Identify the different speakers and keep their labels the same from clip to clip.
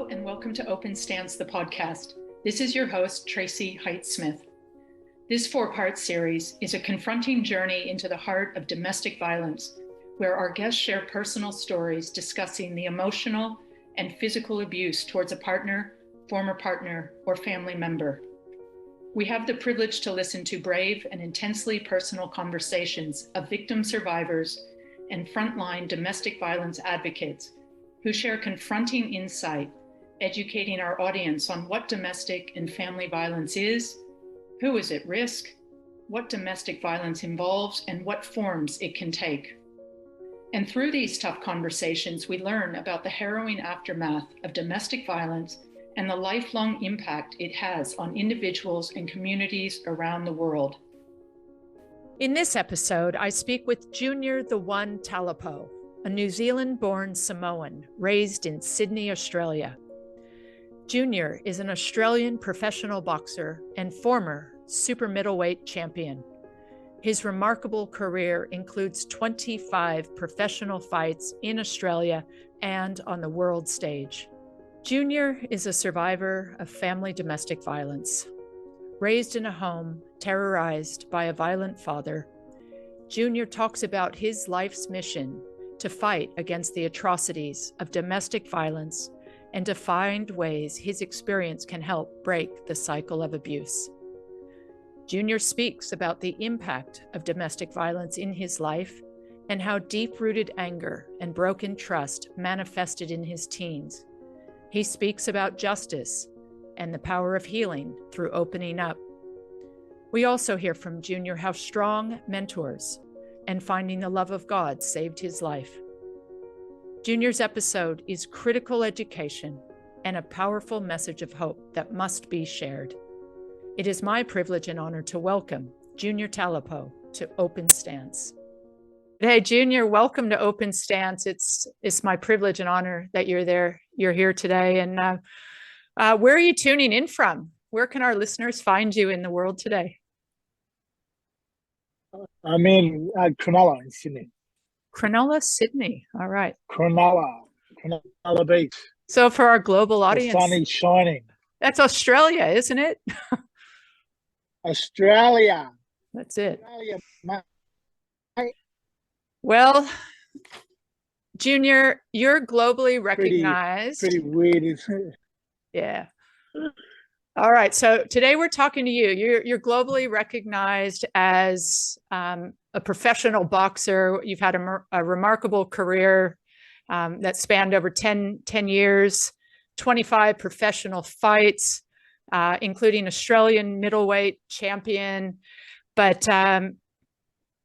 Speaker 1: Hello and welcome to Open Stance, the podcast. This is your host, Tracy Height-Smith. This four-part series is a confronting journey into the heart of domestic violence, where our guests share personal stories discussing the emotional and physical abuse towards a partner, former partner, or family member. We have the privilege to listen to brave and intensely personal conversations of victim survivors and frontline domestic violence advocates who share confronting insight, educating our audience on what domestic and family violence is, who is at risk, what domestic violence involves, and what forms it can take. And through these tough conversations, we learn about the harrowing aftermath of domestic violence and the lifelong impact it has on individuals and communities around the world. In this episode, I speak with Junior the One Talipeau, a New Zealand-born Samoan raised in Sydney, Australia. Junior is an Australian professional boxer and former Super Middleweight Champion. His remarkable career includes 25 professional fights in Australia and on the world stage. Junior is a survivor of family domestic violence. Raised in a home terrorized by a violent father, Junior talks about his life's mission to fight against the atrocities of domestic violence and to find ways his experience can help break the cycle of abuse. Junior speaks about the impact of domestic violence in his life and how deep-rooted anger and broken trust manifested in his teens. He speaks about justice and the power of healing through opening up. We also hear from Junior how strong mentors and finding the love of God saved his life. Junior's episode is critical education and a powerful message of hope that must be shared. It is my privilege and honor to welcome Junior Talipeau to Open Stance. Hey, Junior, welcome to Open Stance. It's my privilege and honor that you're here today. And where are you tuning in from? Where can our listeners find you in the world today?
Speaker 2: I'm in Cronulla in Sydney.
Speaker 1: Cronulla, Sydney. All right.
Speaker 2: Cronulla Beach.
Speaker 1: So for our global audience,
Speaker 2: the sun is shining.
Speaker 1: That's Australia, isn't it?
Speaker 2: Australia.
Speaker 1: That's it.
Speaker 2: Australia, mate.
Speaker 1: Well, Junior, you're globally recognized.
Speaker 2: Pretty weird, isn't it?
Speaker 1: Yeah. All right. So today we're talking to you. You're globally recognized as a professional boxer. You've had a remarkable career that spanned over 10 years, 25 professional fights, including Australian middleweight champion. But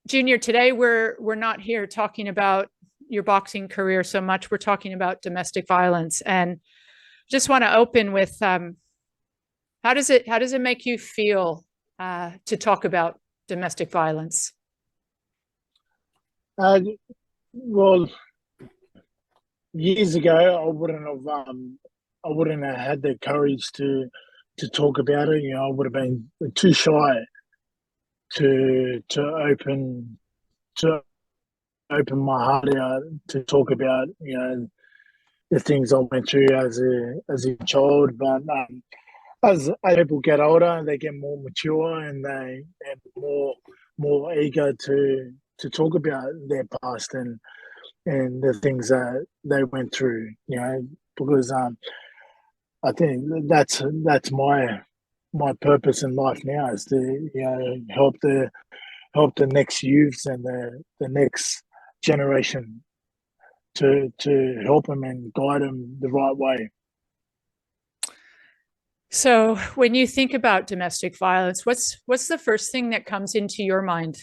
Speaker 1: Junior, today we're not here talking about your boxing career so much. We're talking about domestic violence, and just want to open with how does it make you feel to talk about domestic violence?
Speaker 2: Well, years ago, I wouldn't have had the courage to talk about it. I would have been too shy to open my heart out to talk about the things I went through as a child. But as people get older, they get more mature and they're more eager to talk about their past and the things that they went through. Because I think that's my purpose in life now is to help the next youths and the next generation to help them and guide them the right way.
Speaker 1: So when you think about domestic violence, what's the first thing that comes into your mind?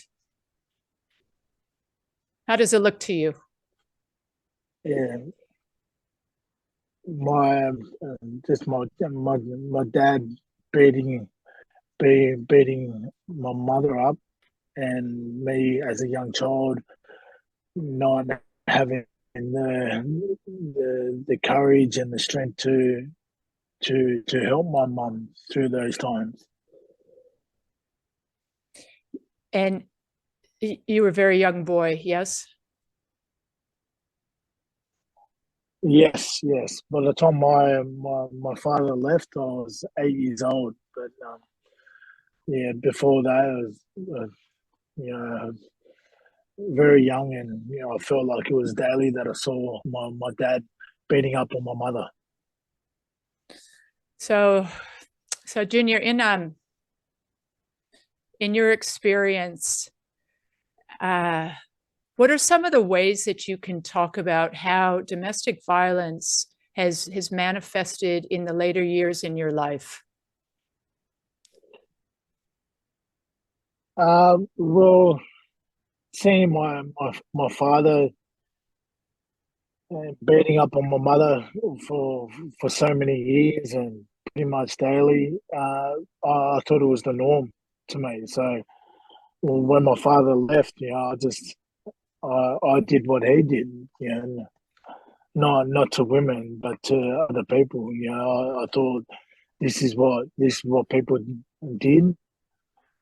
Speaker 1: How does it look to you?
Speaker 2: Yeah, my dad beating my mother up, and me as a young child not having the courage and the strength to help my mum through those times.
Speaker 1: And you were a very young boy, yes?
Speaker 2: Yes, yes. By the time my father left, I was 8 years old. But yeah, before that, I was you know very young, and I felt like it was daily that I saw my dad beating up on my mother.
Speaker 1: So, so Junior, in your experience, uh, what are some of the ways that you can talk about how domestic violence has manifested in the later years in your life?
Speaker 2: Well, seeing my father beating up on my mother for for so many years and pretty much daily, I thought it was the norm to me. So when my father left, I did what he did, not to women but to other people. I thought this is what people did.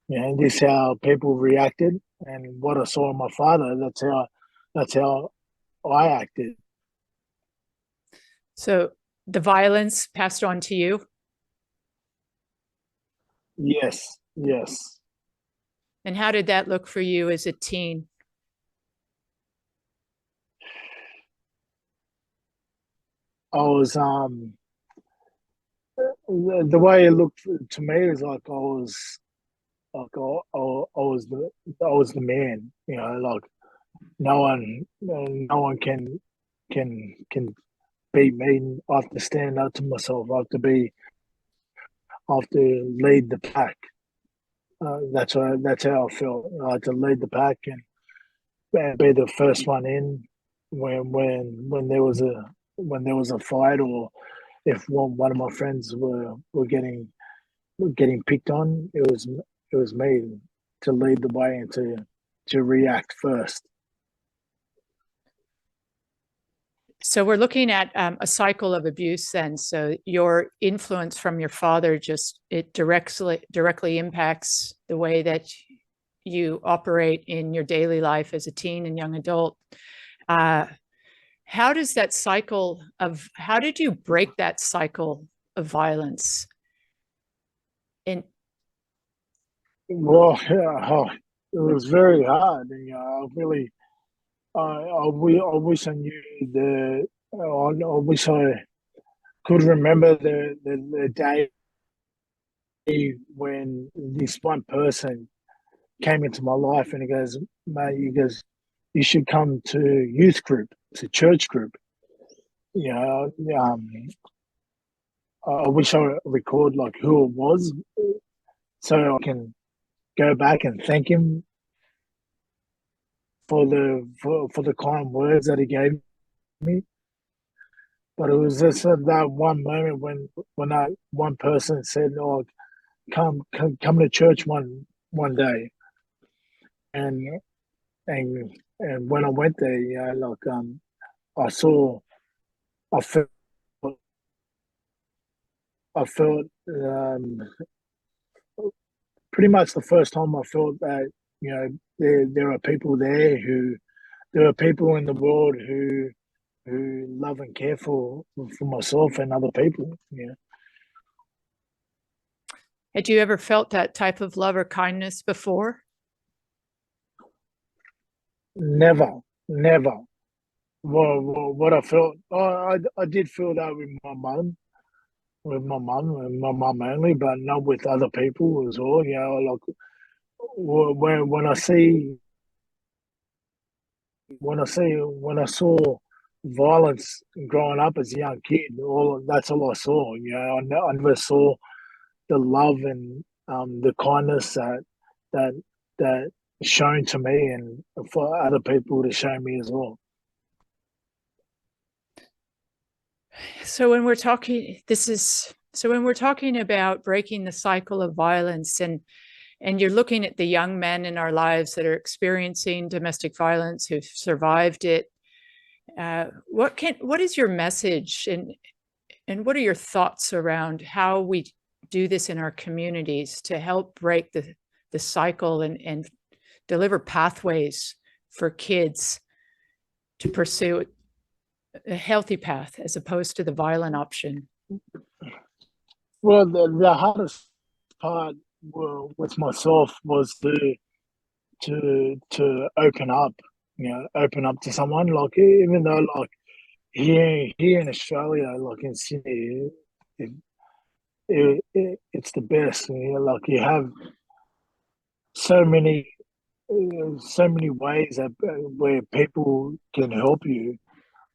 Speaker 2: This is how people reacted, and what I saw in my father, that's how I acted.
Speaker 1: So the violence passed on to you?
Speaker 2: Yes, yes.
Speaker 1: And how did that look for you as a teen?
Speaker 2: I was the way it looked to me is like I was the man. Like no one can beat me. I have to stand up to myself. I have to lead the pack. That's how I felt. I had to lead the pack and be the first one in when there was a fight, or if one of my friends were getting picked on, it was me to lead the way and to react first.
Speaker 1: So we're looking at a cycle of abuse then. So your influence from your father it directly impacts the way that you operate in your daily life as a teen and young adult. How does that cycle of how did you break that cycle of violence? And
Speaker 2: Well, yeah, it was very hard. I really, I wish I knew I wish I could remember the day when this one person came into my life and he goes, mate, you should come to youth group, to church group. You know, um, I wish I record like who it was so I can go back and thank him for the kind words that he gave me. But it was just that one moment when that one person said, "Oh, come to church one day," and and when I went there, I saw, I felt, I felt pretty much the first time I felt that there are people there are people in the world who love and care for myself and other people.
Speaker 1: had you ever felt that type of love or kindness before?
Speaker 2: Never, never. What I felt, I did feel that with my mum only, but not with other people as well. Like when I saw violence growing up as a young kid, that's all I saw. I never saw the love and the kindness that that shown to me and for other people to show me as well.
Speaker 1: So when we're talking, when we're talking about breaking the cycle of violence and you're looking at the young men in our lives that are experiencing domestic violence who've survived it, what is your message and what are your thoughts around how we do this in our communities to help break the cycle and deliver pathways for kids to pursue a healthy path as opposed to the violent option?
Speaker 2: Well, the hardest part with myself was to open up, open up to someone. Like even though like here in Australia, like in Sydney, it's the best. Like you have so many so many ways that where people can help you.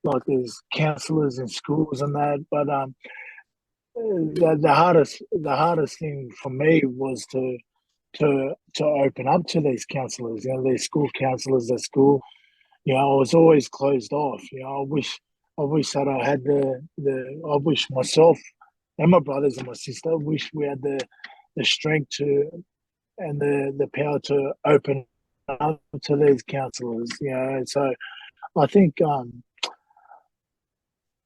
Speaker 2: Like there's counselors in schools and that, but the hardest thing for me was to open up to these counselors. These school counselors at school. I was always closed off. I wish that I had I wish myself and my brothers and my sister wish we had the strength to and the power to open up to these counselors. So I think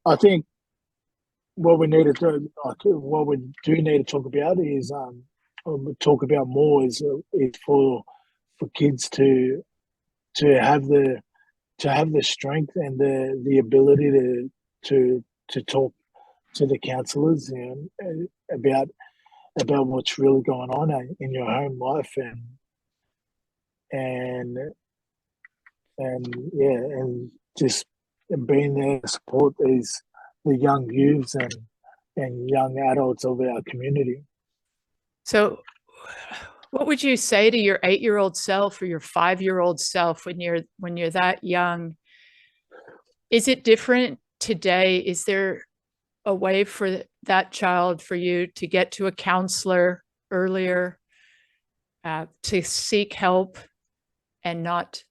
Speaker 2: I think what we need to do, what we do need to talk about is talk about more is for kids to have the strength and the ability to talk to the counselors about what's really going on in your home life and and just being there to support the young youths and young adults of our community.
Speaker 1: So what would you say to your 8-year-old self or your 5-year-old self when you're that young? Is it different today? Is there a way for that child, for you to get to a counselor earlier, to seek help and not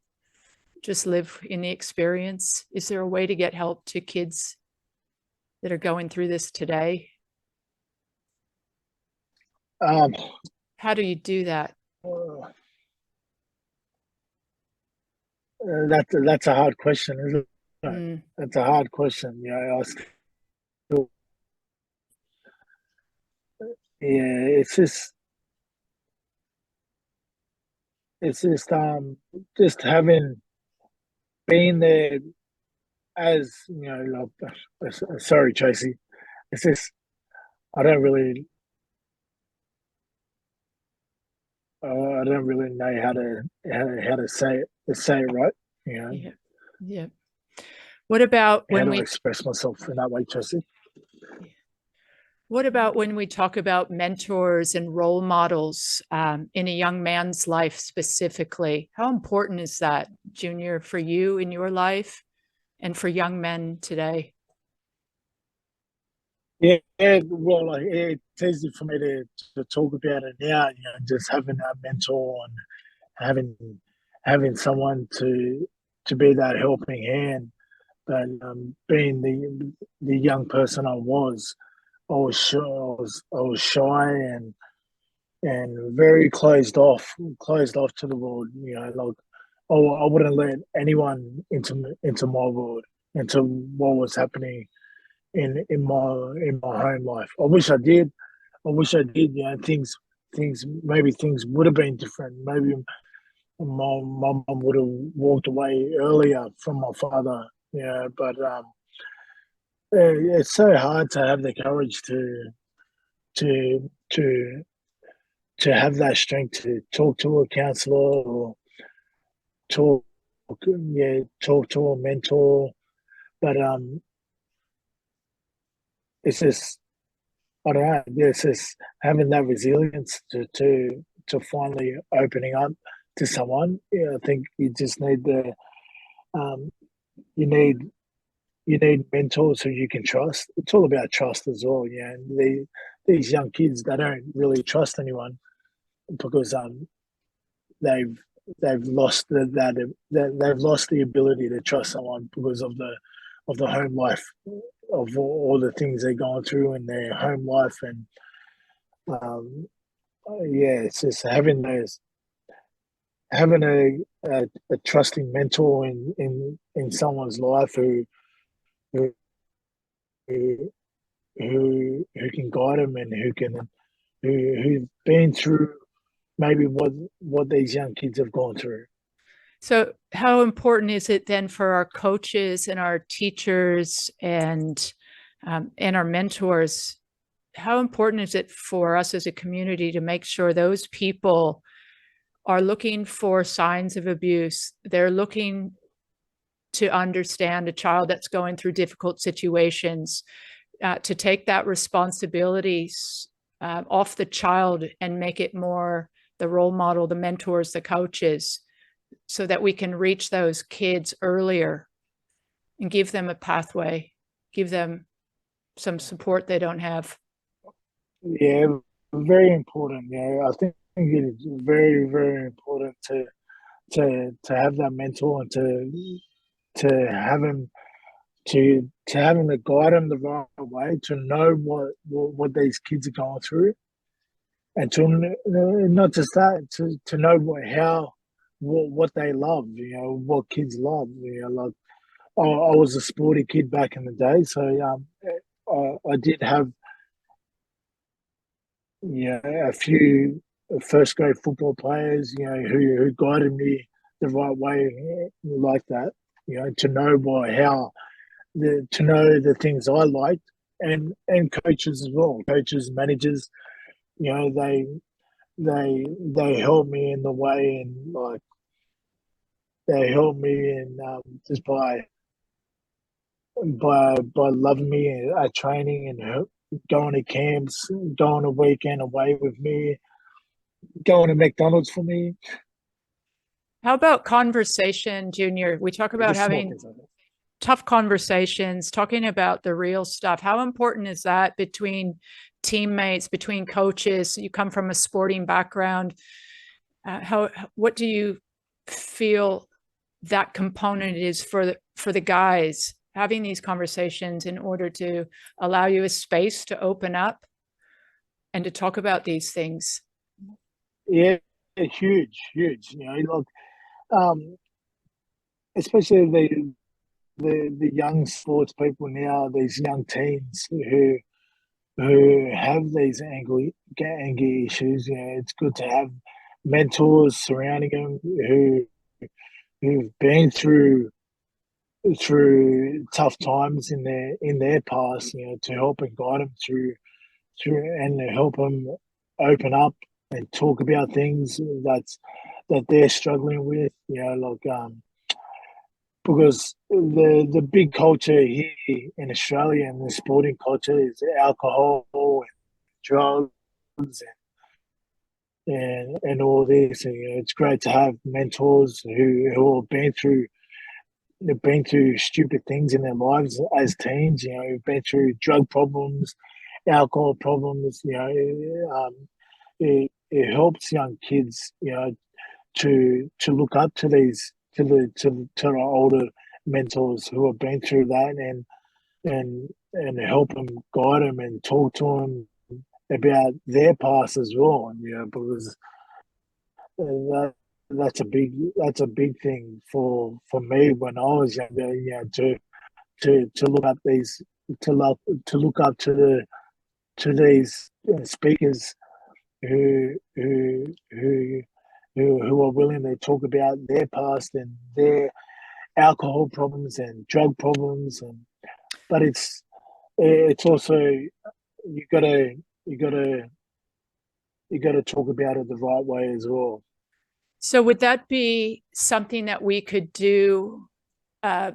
Speaker 1: just live in the experience? Is there a way to get help to kids that are going through this today? How do you do that?
Speaker 2: That's a hard question, isn't it? That's a hard question. It's just having been there as sorry, Tracy. It's just I don't really I don't really know how to say it right.
Speaker 1: Yeah. Yeah. What about
Speaker 2: how to express myself in that way, Tracy?
Speaker 1: What about when we talk about mentors and role models in a young man's life specifically? How important is that, Junior, for you in your life and for young men today?
Speaker 2: Yeah, well, it's easy for me to talk about it now. Just having a mentor and having someone to be that helping hand. But being the young person I was shy and very closed off to the world. Like I wouldn't let anyone into my world, into what was happening in my home life. I wish I did. I wish I did. Things would have been different. Maybe my mom would have walked away earlier from my father. But it's so hard to have the courage to to to have that strength to talk to a counselor or talk talk to a mentor. But it's just I don't know. It's just having that resilience to finally opening up to someone. I think you just need um, you need you need mentors who you can trust. It's all about trust as well. These young kids, they don't really trust anyone because they've they've lost they've lost the ability to trust someone because of the home life of all the things they're going through in their home life and um, it's just having a trusting mentor in someone's life who who who can guide them and who've been through maybe what these young kids have gone through.
Speaker 1: So how important is it then for our coaches and our teachers and our mentors? How important is it for us as a community to make sure those people are looking for signs of abuse? They're looking to understand a child that's going through difficult situations, to take that responsibility off the child and make it more the role model, the mentors, the coaches, so that we can reach those kids earlier and give them a pathway, give them some support they don't have.
Speaker 2: Yeah, very important. Yeah, I think it is very, very important to have that mentor and to have him to have him to guide them the right way, to know what these kids are going through, and to not just that, to know what they love, what kids love. Like I was a sporty kid back in the day, so I did have a few first grade football players, who guided me the right way, like that. To know to know the things I liked, and coaches as well, coaches, managers. They help me in the way, and like they help me in just by loving me at training and going to camps, going a weekend away with me, going to McDonald's for me.
Speaker 1: How about conversation, Junior? We talk about
Speaker 2: Just
Speaker 1: having tough conversations, talking about the real stuff. How important is that between teammates, between coaches? You come from a sporting background. What do you feel that component is for the guys having these conversations in order to allow you a space to open up and to talk about these things?
Speaker 2: Yeah, huge, huge. Like especially the young sports people now, these young teens who have these anger issues. It's good to have mentors surrounding them who've been through tough times in their past. To help and guide them through and help them open up and talk about things that they're struggling with. Because the big culture here in Australia and the sporting culture is alcohol and drugs and all this. And it's great to have mentors who have been through stupid things in their lives as teens. Who've been through drug problems, alcohol problems. It helps young kids, to look up to these to the older mentors who have been through that, and help them, guide them, and talk to them about their past as well. Because that that's a big thing for me when I was younger. To look up these to look up to these speakers who who are willing to talk about their past and their alcohol problems and drug problems. But it's also you gotta you gotta you gotta talk about it the right way as well.
Speaker 1: So would that be something that we could do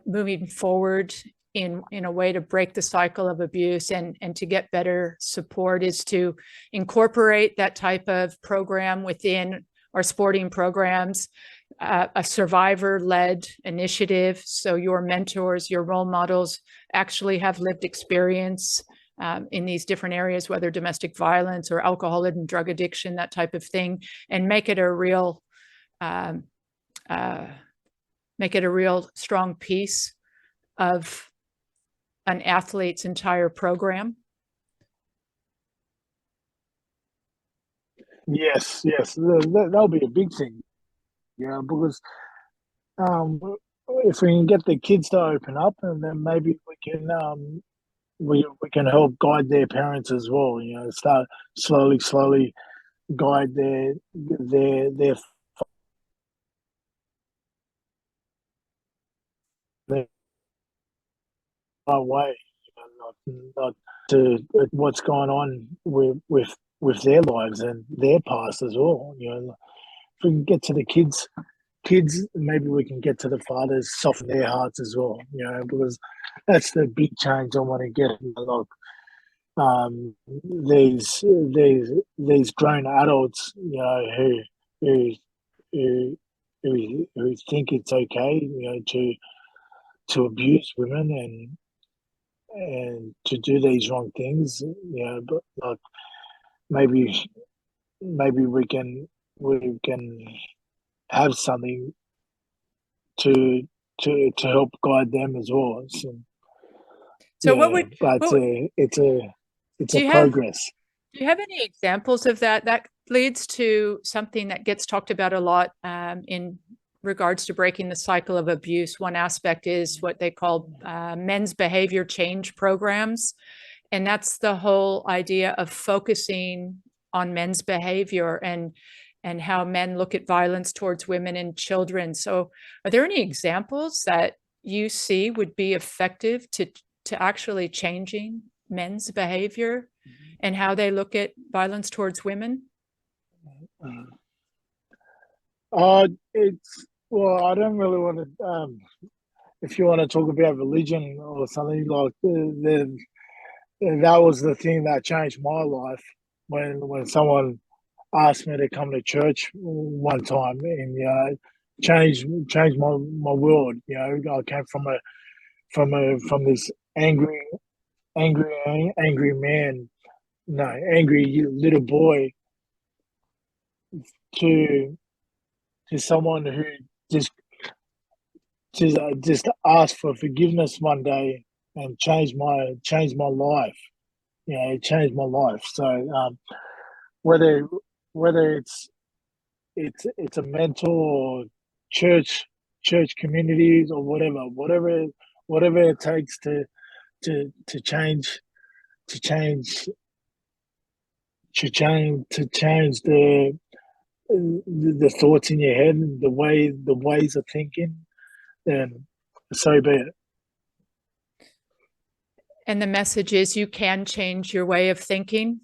Speaker 1: moving forward in a way to break the cycle of abuse and to get better support, is to incorporate that type of program within our sporting programs, a survivor-led initiative, so your mentors, your role models actually have lived experience in these different areas, whether domestic violence or alcohol and drug addiction, that type of thing, and make it a real strong piece of an athlete's entire program.
Speaker 2: Yes, yes, that'll be a big thing. Because um, if we can get the kids to open up, and then maybe we can help guide their parents as well. Start slowly guide their right way, not to what's going on with their lives and their past as well. If we can get to the kids, maybe we can get to the fathers, soften their hearts as well. Because that's the big change I want to get. Like um, these grown adults, who who who think it's okay, to abuse women and to do these wrong things. But like maybe we can have something to to help guide them as well.
Speaker 1: So what would
Speaker 2: But
Speaker 1: what,
Speaker 2: it's
Speaker 1: do
Speaker 2: a
Speaker 1: you have
Speaker 2: progress.
Speaker 1: do you have any examples of that? That leads to something that gets talked about a lot in regards to breaking the cycle of abuse. One aspect is what they call men's behavior change programs. And that's the whole idea of focusing on men's behavior and how men look at violence towards women and children. So are there any examples that you see would be effective to actually changing men's behavior and how they look at violence towards women?
Speaker 2: It's well, I don't really want to. If you want to talk about religion or something like that was the thing that changed my life when someone asked me to come to church one time and changed my world. I came from this angry man, no, angry little boy to someone who just just asked for forgiveness one day and changed my life. It changed my life. So whether whether it's a mentor or church communities or whatever it takes to change to change to change the thoughts in your head, the ways of thinking, then so be it.
Speaker 1: And the message is you can change your way of thinking.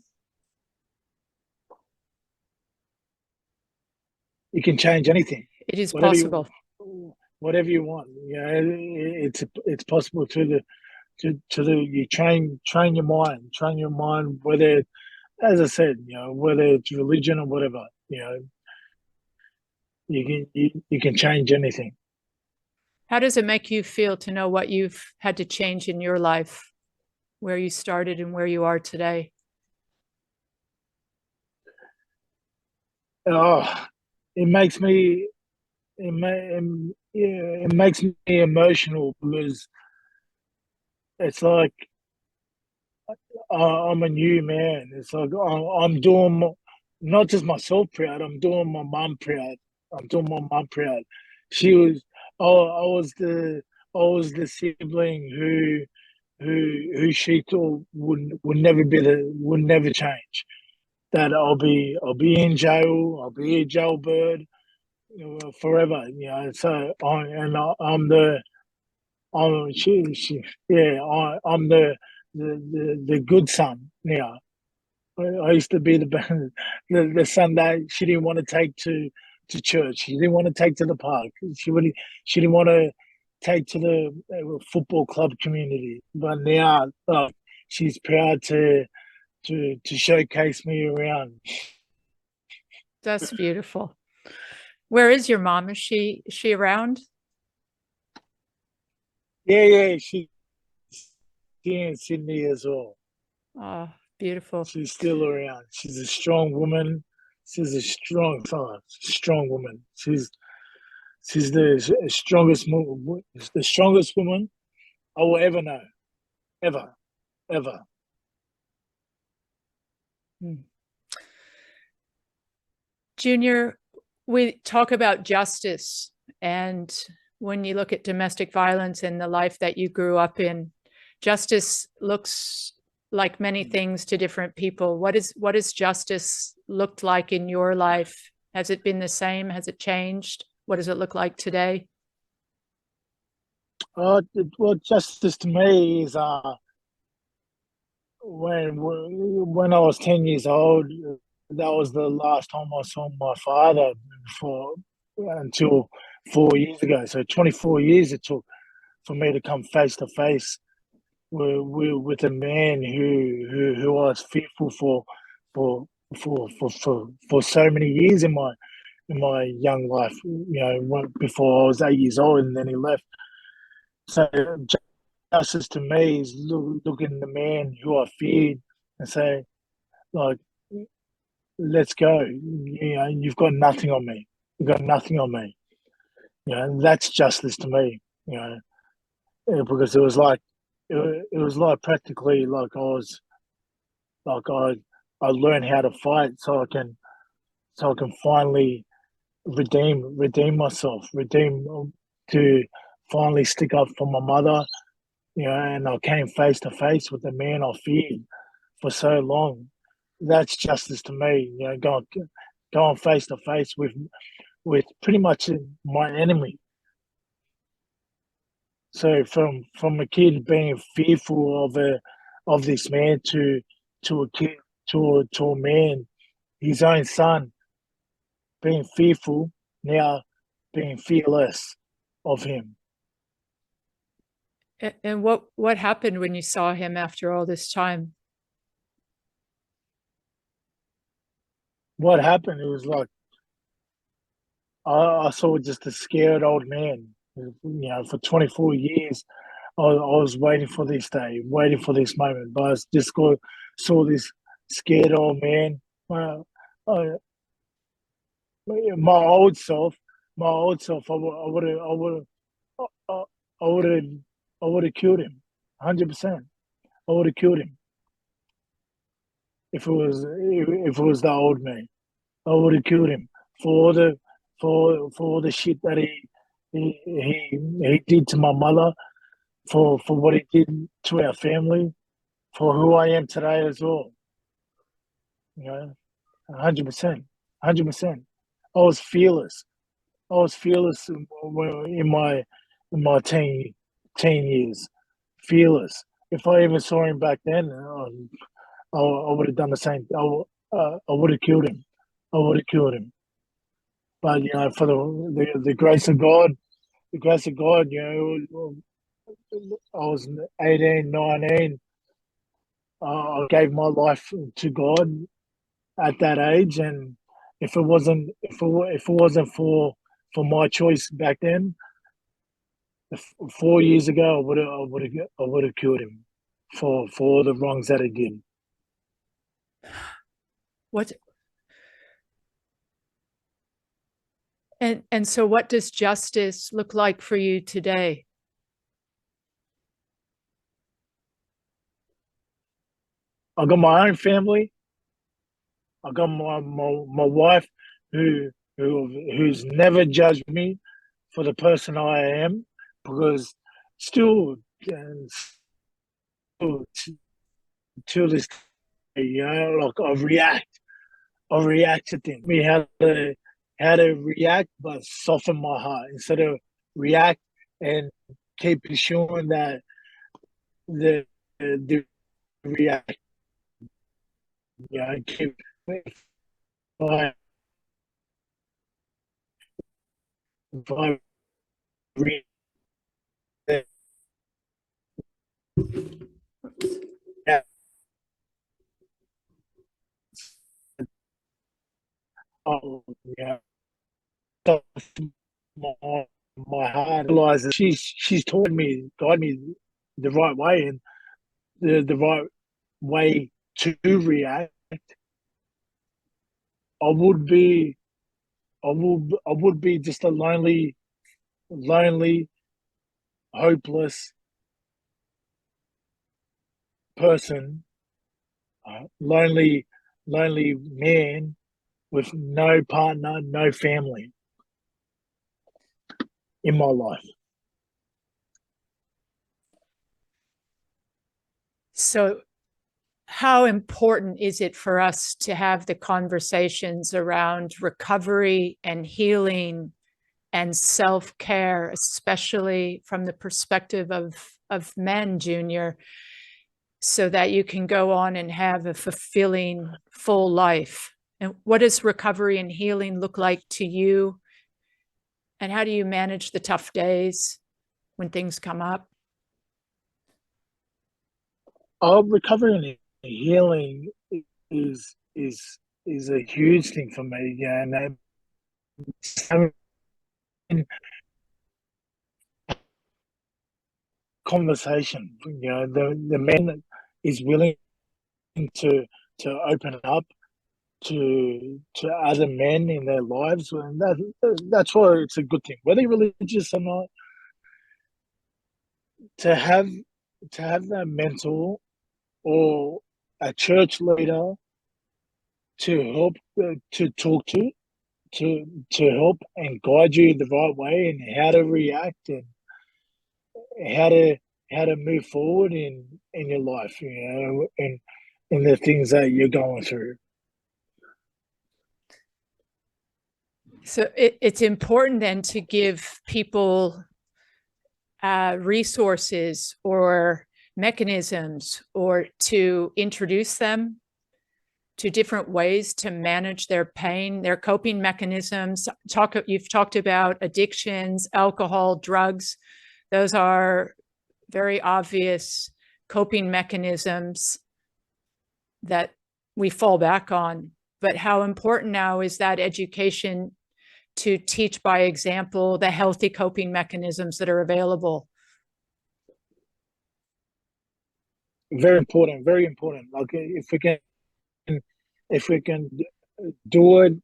Speaker 2: You can change anything.
Speaker 1: It is
Speaker 2: Whatever
Speaker 1: possible.
Speaker 2: whatever you want. It's possible you train your mind, whether, as I said, whether it's religion or whatever, you can change anything.
Speaker 1: How does it make you feel to know what you've had to change in your life, where you started and where you are today?
Speaker 2: Oh, it makes me it makes me emotional because it's like I'm a new man. It's like I'm doing not just myself proud. I'm doing my mum proud. I'm doing my mum proud. She was. Oh, I was the sibling who she thought would never would never change. That I'll be in jail. I'll be a jailbird forever. So I'm the good son now. I used to be the son that she didn't want to take to church. She didn't want to take to the park. She didn't want to take to the football club community. But now, she's proud to showcase me around.
Speaker 1: That's beautiful. Where is your mom? Is she around?
Speaker 2: Yeah, she's here in Sydney as well.
Speaker 1: Oh, beautiful.
Speaker 2: She's still around. She's a strong woman. She's a strong woman. She's the strongest woman I will ever know, ever, ever.
Speaker 1: Junior, we talk about justice, and when you look at domestic violence and the life that you grew up in, justice looks like many things to different people. What has justice looked like in your life? Has it been the same? Has it changed? What does it look like today?
Speaker 2: Well, justice to me is when I was 10 years old. That was the last time I saw my father for until 4 years ago. So 24 years it took for me to come face to face with a man who I was fearful for for so many years in my young life. Before I was 8 years old, and then he left. So justice to me is looking at the man who I feared and say, like, let's go. You've got nothing on me. You've got nothing on me. And that's justice to me. Because it was like practically like I learned how to fight so I can finally redeem myself, to finally stick up for my mother. And I came face to face with the man I feared for so long. That's justice to me. Going face to face with pretty much my enemy. So from a kid being fearful of this man to a kid to a man, his own son, being fearful, now being fearless of him.
Speaker 3: And what happened when you saw him after all this time?
Speaker 2: What happened? It was like I saw just a scared old man. For 24 years, I was waiting for this day, waiting for this moment. But I saw this scared old man. Uh, my old self, I would have, I would have killed him, 100%. I would have killed him if it was the old me. I would have killed him for all the for all the shit that he did to my mother, for what he did to our family, for who I am today as well. 100%, 100%. I was fearless. I was fearless in my teen years. Fearless. If I even saw him back then, I would have done the same. I would have killed him. I would have killed him. But for the grace of God, I was 18, 19. I gave my life to God at that age, and if it wasn't for my choice back then, 4 years ago, I would have killed him for all the wrongs that he did.
Speaker 3: What and so what does justice look like for you today?
Speaker 2: I got my own family. I got my wife who's never judged me for the person I am, because still, still till this day, like I react to things. Me how to react, but soften my heart instead of react and keep ensuring that the react. Keep if I react, oh yeah, my my heart realizes she's taught me, guided me the right way, and the right way to react. I would be I would be just a lonely, hopeless person, lonely man with no partner, no family in my life.
Speaker 3: So how important is it for us to have the conversations around recovery and healing and self-care, especially from the perspective of men, Junior, so that you can go on and have a fulfilling, full life? And what does recovery and healing look like to you? And how do you manage the tough days when things come up?
Speaker 2: Recovery and healing is a huge thing for me. Yeah, and having conversation. The man that is willing to open up to other men in their lives, and that's why it's a good thing, whether you're religious or not. To have that mentor or a church leader to help to talk to help and guide you the right way and how to react and how to move forward in your life, and in the things that you're going through.
Speaker 3: So it's important then to give people resources or mechanisms, or to introduce them to different ways to manage their pain, their coping mechanisms. You've talked about addictions, alcohol, drugs. Those are very obvious coping mechanisms that we fall back on. But how important now is that education to teach by example the healthy coping mechanisms that are available?
Speaker 2: Very important, very important. Like if we can do it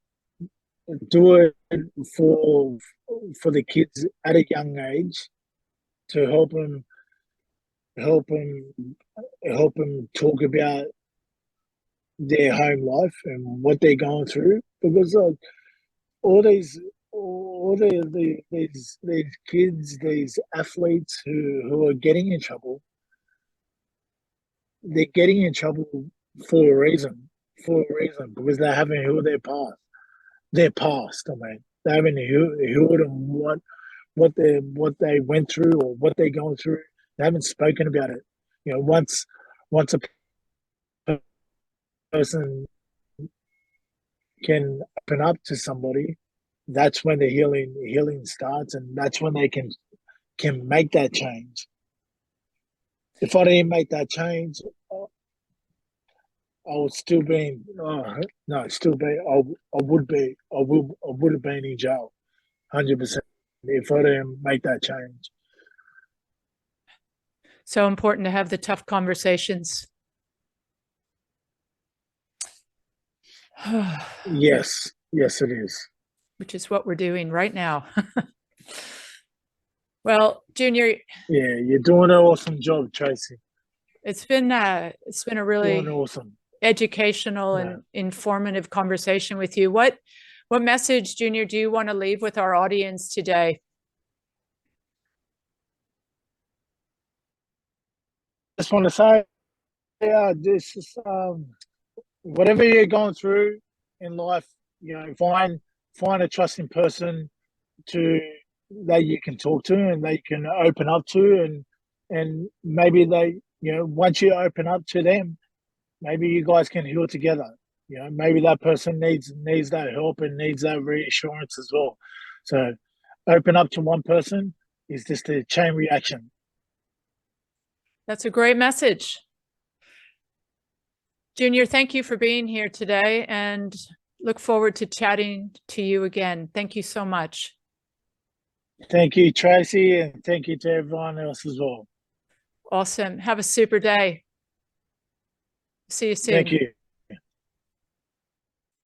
Speaker 2: for the kids at a young age, to help them talk about their home life and what they're going through, because these kids, these athletes who are getting in trouble, they're getting in trouble for a reason, because they haven't healed their past. I mean, they haven't healed on what they went through or what they're going through. They haven't spoken about it. Once a person can open up to somebody, that's when the healing starts, and that's when they can make that change. If I didn't make that change, I would still be I would have been in jail 100% if I didn't make that change.
Speaker 3: So important to have the tough conversations.
Speaker 2: Yes, it is.
Speaker 3: Which is what we're doing right now. Well, Junior.
Speaker 2: Yeah, you're doing an awesome job, Tracy.
Speaker 3: It's been a really
Speaker 2: awesome,
Speaker 3: educational and informative conversation with you. What message, Junior, do you want to leave with our audience today?
Speaker 2: I just want to say, this is whatever you're going through in life, find a trusting person that you can talk to and they can open up to, and maybe they, once you open up to them, maybe you guys can heal together. Maybe that person needs that help and needs that reassurance as well. So open up to one person is just a chain reaction.
Speaker 3: That's a great message. Junior, thank you for being here today, and look forward to chatting to you again. Thank you so much.
Speaker 2: Thank you, Tracy, and thank you to everyone else as well.
Speaker 3: Awesome. Have a super day. See you soon.
Speaker 2: Thank you.